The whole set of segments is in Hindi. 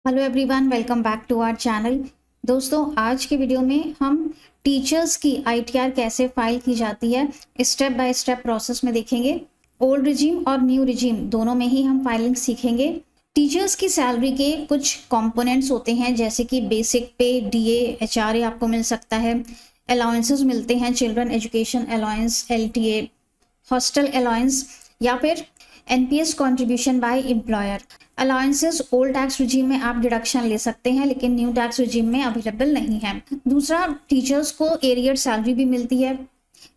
Hello everyone, welcome back to our channel. दोस्तों, आज के वीडियो में हम टीचर्स की आईटीआर कैसे फाइल की जाती है स्टेप बाय स्टेप प्रोसेस में देखेंगे। ओल्ड रिजीम और न्यू रिजीम दोनों में ही हम फाइलिंग सीखेंगे। टीचर्स की सैलरी के कुछ कंपोनेंट्स होते हैं, जैसे कि बेसिक पे, डीए, एचआरए आपको मिल सकता है। अलाउंसेस मिलते हैं, children education allowance, LTA, hostel allowance या फिर NPS contribution by employer. Allowances old tax regime में आप डिडक्शन ले सकते हैं, लेकिन न्यू टैक्स रिजीम में अवेलेबल नहीं है। दूसरा, टीचर्स को एरियर सैलरी भी मिलती है।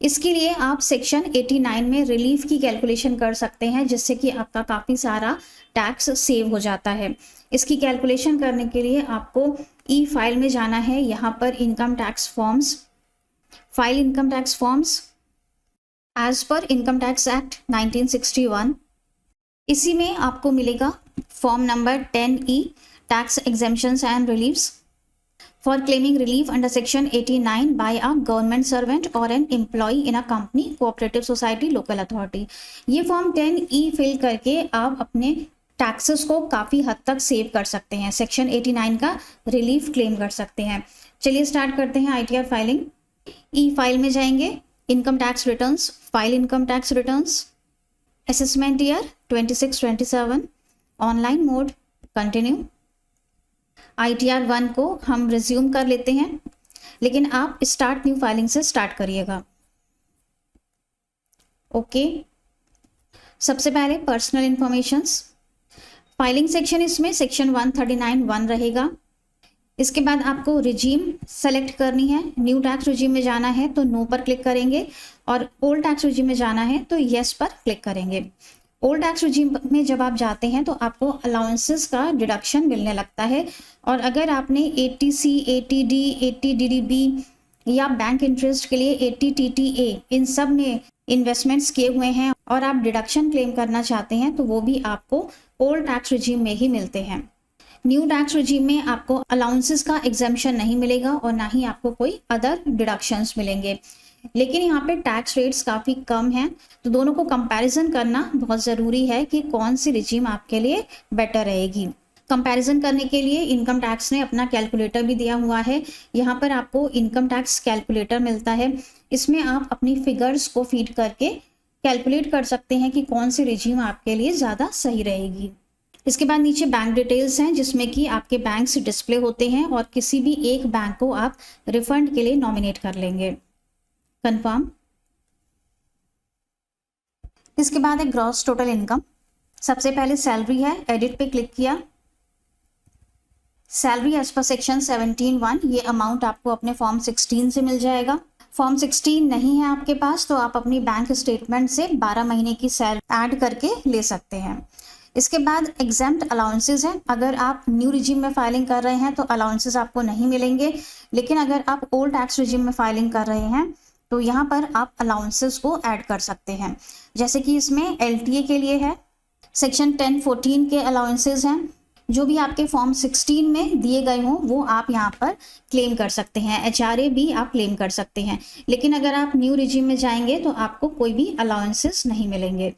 इसके लिए आप सेक्शन 89 में रिलीफ की कैलकुलेशन कर सकते हैं, जिससे कि आपका काफ़ी सारा टैक्स सेव हो जाता है। इसकी कैलकुलेशन करने के लिए आपको ई फाइल में जाना है। यहाँ पर income tax forms, file income tax forms as per income tax act 1961। इसी में आपको मिलेगा form number 10E, tax exemptions and reliefs for claiming relief under section 89 by a government servant और an employ in a company, cooperative society, local authority. ये फॉर्म 10E फिल करके आप अपने टैक्सेस को काफ़ी हद तक सेव कर सकते हैं, सेक्शन 89 का रिलीफ क्लेम कर सकते हैं। चलिए स्टार्ट करते हैं आईटीआर फाइलिंग। ई फाइल में जाएंगे, income tax returns, file income tax returns, assessment year 26-27, online mode, continue. ITR 1 को हम रिज्यूम कर लेते हैं, लेकिन आप स्टार्ट न्यू फाइलिंग से स्टार्ट करिएगा। ओके, सबसे पहले पर्सनल इंफॉर्मेशंस, फाइलिंग सेक्शन, इसमें सेक्शन 139(1) रहेगा। इसके बाद आपको रिजीम सेलेक्ट करनी है। न्यू टैक्स रिजीम में जाना है तो नो पर क्लिक करेंगे, और ओल्ड टैक्स रिजीम में जाना है तो येस पर क्लिक करेंगे। ओल्ड टैक्स रिजीम में जब आप जाते हैं तो आपको अलाउंसेस का डिडक्शन मिलने लगता है, और अगर आपने 80C, 80D, 80DDB या बैंक इंटरेस्ट के लिए 80TTA इन सब में इन्वेस्टमेंट्स किए हुए हैं और आप डिडक्शन क्लेम करना चाहते हैं, तो वो भी आपको ओल्ड टैक्स रिजीम में ही मिलते हैं। न्यू टैक्स रिजीम में आपको अलाउंसेस का एग्जेम्पशन नहीं मिलेगा और ना ही आपको कोई अदर डिडक्शंस मिलेंगे, लेकिन यहाँ पे टैक्स रेट्स काफ़ी कम हैं, तो दोनों को कंपैरिजन करना बहुत ज़रूरी है कि कौन सी रिजीम आपके लिए बेटर रहेगी। कंपैरिजन करने के लिए इनकम टैक्स ने अपना कैलकुलेटर भी दिया हुआ है। यहाँ पर आपको इनकम टैक्स कैलकुलेटर मिलता है। इसमें आप अपनी फिगर्स को फीड करके कैलकुलेट कर सकते हैं कि कौन सी रिजीम आपके लिए ज़्यादा सही रहेगी। इसके बाद नीचे बैंक डिटेल्स हैं, जिसमें कि आपके बैंक्स डिस्प्ले होते हैं, और किसी भी एक बैंक को आप रिफंड के लिए नॉमिनेट कर लेंगे। कंफर्म। इसके बाद है ग्रॉस टोटल इनकम। सबसे पहले सैलरी है, एडिट पे क्लिक किया। सैलरी एज पर सेक्शन 17(1), ये अमाउंट आपको अपने फॉर्म 16 से मिल जाएगा। फॉर्म 16 नहीं है आपके पास तो आप अपनी बैंक स्टेटमेंट से 12 महीने की सैलरी ऐड करके ले सकते हैं। इसके बाद एग्जेम्प्ट अलाउंसेस हैं। अगर आप न्यू रिजीम में फाइलिंग कर रहे हैं तो अलाउंसेस आपको नहीं मिलेंगे, लेकिन अगर आप ओल्ड टैक्स रिजीम में फाइलिंग कर रहे हैं तो यहाँ पर आप अलाउंसेस को ऐड कर सकते हैं। जैसे कि इसमें एलटीए के लिए है, सेक्शन 10(14) के अलाउंसेस हैं। जो भी आपके फॉर्म 16 में दिए गए हों वो आप यहाँ पर क्लेम कर सकते हैं। एचआरए भी आप क्लेम कर सकते हैं, लेकिन अगर आप न्यू रिजीम में जाएंगे तो आपको कोई भी अलाउंसेस नहीं मिलेंगे।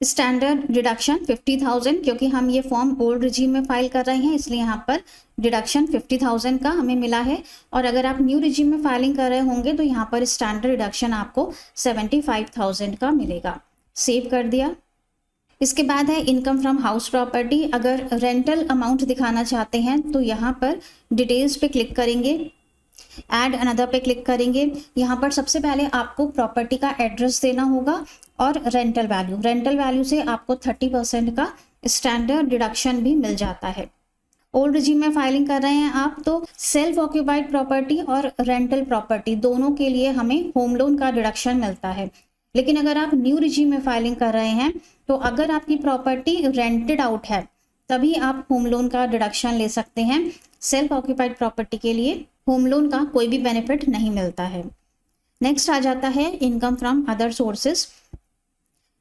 स्टैंडर्ड डिडक्शन 50,000, क्योंकि हम ये फॉर्म ओल्ड रिजीम में फाइल कर रहे हैं इसलिए यहाँ पर डिडक्शन 50,000 का हमें मिला है, और अगर आप न्यू रिजीम में फाइलिंग कर रहे होंगे तो यहाँ पर स्टैंडर्ड डिडक्शन आपको 75,000 का मिलेगा। सेव कर दिया। इसके बाद है इनकम फ्रॉम हाउस प्रॉपर्टी। अगर रेंटल अमाउंट दिखाना चाहते हैं तो यहाँ पर डिटेल्स पे क्लिक करेंगे, ऐड अनदर पे क्लिक करेंगे। यहाँ पर सबसे पहले आपको प्रॉपर्टी का एड्रेस देना होगा और रेंटल वैल्यू से आपको 30% का स्टैंडर्ड डिडक्शन भी मिल जाता है। ओल्ड रिजीम में फाइलिंग कर रहे हैं आप तो सेल्फ ऑक्यूपाइड प्रॉपर्टी और रेंटल प्रॉपर्टी दोनों के लिए हमें होम लोन का डिडक्शन मिलता है, लेकिन अगर आप न्यू रिजीम में फाइलिंग कर रहे हैं तो अगर आपकी प्रॉपर्टी रेंटेड आउट है तभी आप होम लोन का डिडक्शन ले सकते हैं। सेल्फ ऑक्यूपाइड प्रॉपर्टी के लिए होम लोन का कोई भी बेनिफिट नहीं मिलता है। नेक्स्ट आ जाता है इनकम फ्रॉम अदर सोर्सेस।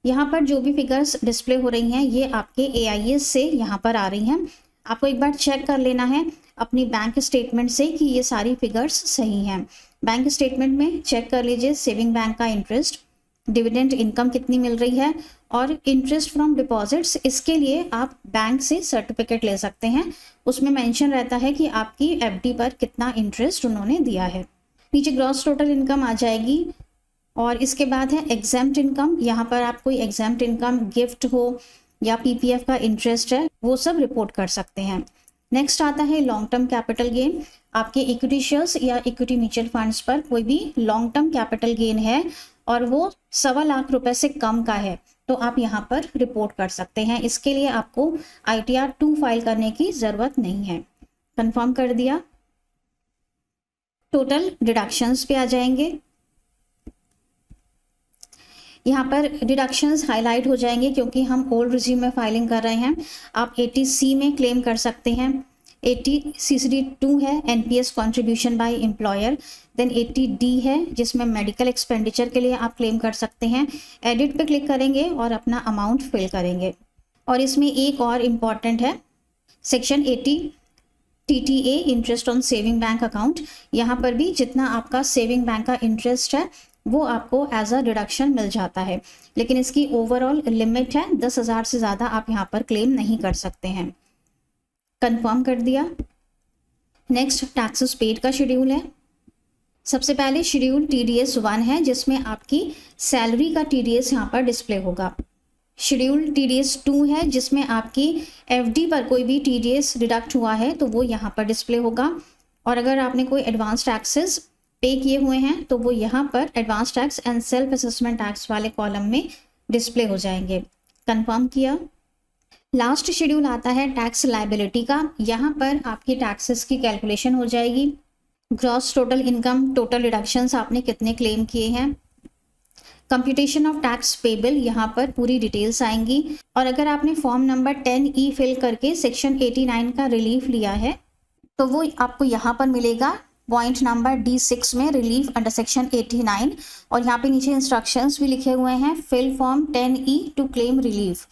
यहाँ पर जो भी फिगर्स डिस्प्ले हो रही हैं ये आपके AIS से यहाँ पर आ रही हैं। आपको एक बार चेक कर लेना है अपनी बैंक स्टेटमेंट से कि ये सारी फिगर्स सही हैं। बैंक स्टेटमेंट में चेक कर लीजिए सेविंग बैंक का इंटरेस्ट, डिविडेंड इनकम कितनी मिल रही है, और इंटरेस्ट फ्रॉम डिपॉजिट्स, इसके लिए आप बैंक से सर्टिफिकेट ले सकते हैं। उसमें मेंशन रहता है कि आपकी एफडी पर कितना इंटरेस्ट उन्होंने दिया है। नीचे ग्रॉस टोटल इनकम आ जाएगी, और इसके बाद है एग्जेम्प्ट इनकम। यहाँ पर आप कोई एग्जेम्प्ट इनकम, गिफ्ट हो या पीपीएफ का इंटरेस्ट है, वो सब रिपोर्ट कर सकते हैं। नेक्स्ट आता है लॉन्ग टर्म कैपिटल गेन। आपके इक्विटी शेयर्स या इक्विटी म्यूचुअल फंड्स पर कोई भी लॉन्ग टर्म कैपिटल गेन है और वो 1.25 लाख रुपए से कम का है, तो आप यहाँ पर रिपोर्ट कर सकते हैं। इसके लिए आपको ITR 2 फाइल करने की ज़रूरत नहीं है। कंफर्म कर दिया। टोटल डिडक्शंस पे आ जाएंगे। यहाँ पर डिडक्शंस हाईलाइट हो जाएंगे क्योंकि हम ओल्ड रिज्यूम में फाइलिंग कर रहे हैं। आप 80C में क्लेम कर सकते हैं। 80 CCD 2 है NPS contribution by employer. Then 80D है जिसमें मेडिकल एक्सपेंडिचर के लिए आप क्लेम कर सकते हैं। एडिट पे क्लिक करेंगे और अपना अमाउंट फिल करेंगे। और इसमें एक और इम्पॉर्टेंट है section 80 TTA interest on saving bank account. यहाँ पर भी जितना आपका सेविंग बैंक का इंटरेस्ट है वो आपको एज अ डिडक्शन मिल जाता है, लेकिन इसकी ओवरऑल लिमिट है 10,000 से ज़्यादा आप यहाँ पर क्लेम नहीं कर सकते हैं। कंफर्म कर दिया। नेक्स्ट टैक्सेस पेड का शेड्यूल है। सबसे पहले शेड्यूल TDS 1 है जिसमें आपकी सैलरी का TDS यहाँ पर डिस्प्ले होगा। शेड्यूल TDS 2 है जिसमें आपकी FD पर कोई भी TDS डिडक्ट हुआ है तो वो यहाँ पर डिस्प्ले होगा। और अगर आपने कोई एडवांस टैक्सेस पे किए हुए हैं तो वो यहाँ पर advance tax and self assessment tax वाले कॉलम में डिस्प्ले हो जाएंगे। कंफर्म किया। लास्ट शेड्यूल आता है टैक्स लायबिलिटी का। यहाँ पर आपकी टैक्सेस की कैलकुलेशन हो जाएगी। Gross total income, total deductions आपने कितने क्लेम किए हैं, कंप्यूटेशन ऑफ टैक्स पेबल, यहाँ पर पूरी डिटेल्स आएंगी। और अगर आपने फॉर्म नंबर 10E फिल करके सेक्शन 89 का रिलीफ लिया है तो वो आपको यहाँ पर मिलेगा पॉइंट नंबर D6 में, रिलीफ अंडर सेक्शन 89। और यहाँ पे नीचे इंस्ट्रक्शंस भी लिखे हुए हैं। Fill form 10E to claim relief.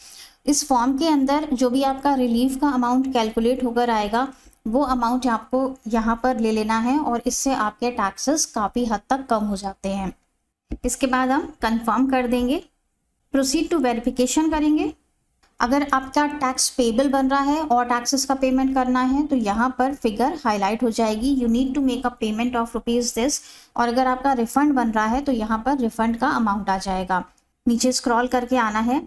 इस फॉर्म के अंदर जो भी आपका रिलीफ का अमाउंट कैलकुलेट होकर आएगा वो अमाउंट आपको यहाँ पर ले लेना है और इससे आपके टैक्सेस काफ़ी हद तक कम हो जाते हैं। इसके बाद हम कंफर्म कर देंगे। प्रोसीड टू वेरिफिकेशन करेंगे। अगर आपका टैक्स पेबल बन रहा है और टैक्सेस का पेमेंट करना है तो यहाँ पर फिगर हाईलाइट हो जाएगी, you need to make a payment of rupees this. और अगर आपका रिफंड बन रहा है तो यहाँ पर रिफंड का अमाउंट आ जाएगा। नीचे स्क्रॉल करके आना है।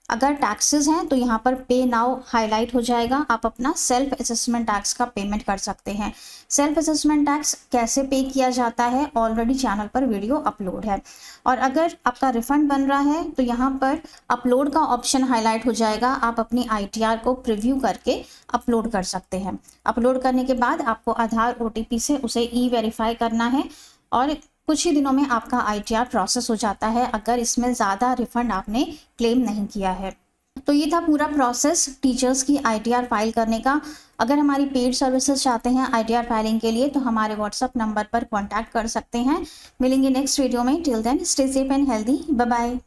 अगर टैक्सेस हैं तो यहाँ पर पे नाउ हाईलाइट हो जाएगा। आप अपना सेल्फ असेसमेंट टैक्स का पेमेंट कर सकते हैं। सेल्फ असेसमेंट टैक्स कैसे पे किया जाता है ऑलरेडी चैनल पर वीडियो अपलोड है। और अगर आपका रिफंड बन रहा है तो यहाँ पर अपलोड का ऑप्शन हाईलाइट हो जाएगा। आप अपनी ITR को प्रीव्यू करके अपलोड कर सकते हैं। अपलोड करने के बाद आपको आधार OTP से उसे E-वेरीफाई करना है और कुछ ही दिनों में आपका ITR प्रोसेस हो जाता है अगर इसमें ज़्यादा रिफंड आपने क्लेम नहीं किया है। तो ये था पूरा प्रोसेस टीचर्स की ITR फाइल करने का। अगर हमारी पेड सर्विसेज चाहते हैं ITR फाइलिंग के लिए तो हमारे WhatsApp नंबर पर कॉन्टैक्ट कर सकते हैं। मिलेंगे नेक्स्ट वीडियो में। Till then stay safe and healthy. Bye bye.